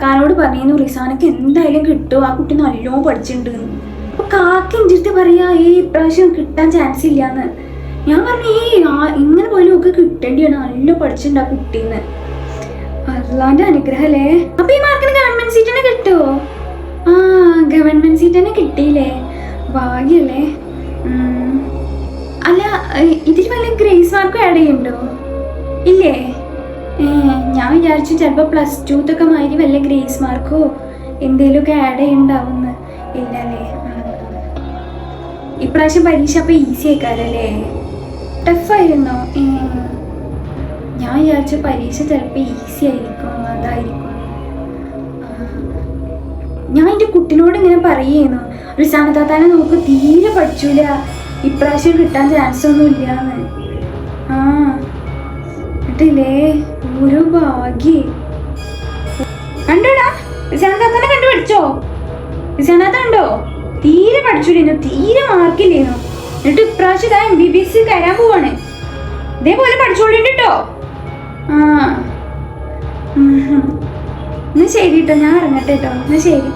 കാക്കാനോട് പറഞ്ഞു റിസാനക്ക് എന്തായാലും കിട്ടും, ആ കുട്ടി നല്ലോണം പഠിച്ചിട്ടുണ്ട്. അപ്പൊ കാക്ക എൻ്റെ പറയാ ഈ ഇപ്രാവശ്യം കിട്ടാൻ ചാൻസ് ഇല്ലാന്ന്. ഞാൻ പറഞ്ഞു ഇങ്ങനെ പോലും ഒക്കെ കിട്ടേണ്ടിയാണ്, നല്ല പഠിച്ചിട്ടുണ്ട് ആ കുട്ടീന്ന്. അള്ളാന്റെ അനുഗ്രഹല്ലേ. അപ്പൊ ഈ മാർക്കിന് ഗവൺമെന്റ് സീറ്റ് തന്നെ കിട്ടുമോ? ആ ഗവൺമെന്റ് സീറ്റ് തന്നെ കിട്ടിയില്ലേ, ഭാഗ്യല്ലേ. അല്ല ഇതിൽ വല്ല ഗ്രേസ് മാർക്കും ആഡ് ചെയ്യണ്ടോ? ഇല്ലേ? ഞാൻ വിചാരിച്ചു ചിലപ്പോൾ +2 മാതിരി വല്ല ഗ്രേസ് മാർക്കോ എന്തേലുമൊക്കെ ആഡ് ചെയ്യണ്ടാവുന്ന്. ഇല്ലല്ലേ. ഇപ്രാവശ്യം പരീക്ഷ അപ്പൊ ഈസി ആയിക്കാരല്ലേ? ടഫായിരുന്നോ? ഞാൻ വിചാരിച്ചു പരീക്ഷ ചിലപ്പോൾ ഈസി ആയിരിക്കും, അതായിരിക്കും. ഞാൻ എൻ്റെ കുട്ടിനോട് ഇങ്ങനെ പറയുന്നു, റിസാന താത്താനെ നോക്ക് തീരെ പഠിച്ചൂല, ഇപ്രാവശ്യം കിട്ടാൻ ചാൻസ് ഒന്നും ഇല്ലാന്ന്. എന്നിട്ടില്ലേ ഓരോ ഭാഗ്യേ. കണ്ടോടാ റിസാന താത്താനെ കണ്ടു പഠിച്ചോ? റിസാന താത്ത കണ്ടോ? തീരെ പഠിച്ചൂലേനു, തീരെ മാർക്കില്ലേനു. എന്നിട്ട് ഇപ്രാവശ്യം MBBS കയറാൻ പോവാണ്. ഇതേപോലെ പഠിച്ചോളിണ്ട് കേട്ടോ. എന്നാ ശരി കേട്ടോ, ഞാൻ ഇറങ്ങട്ടെ കേട്ടോ. എന്നാ ശരി.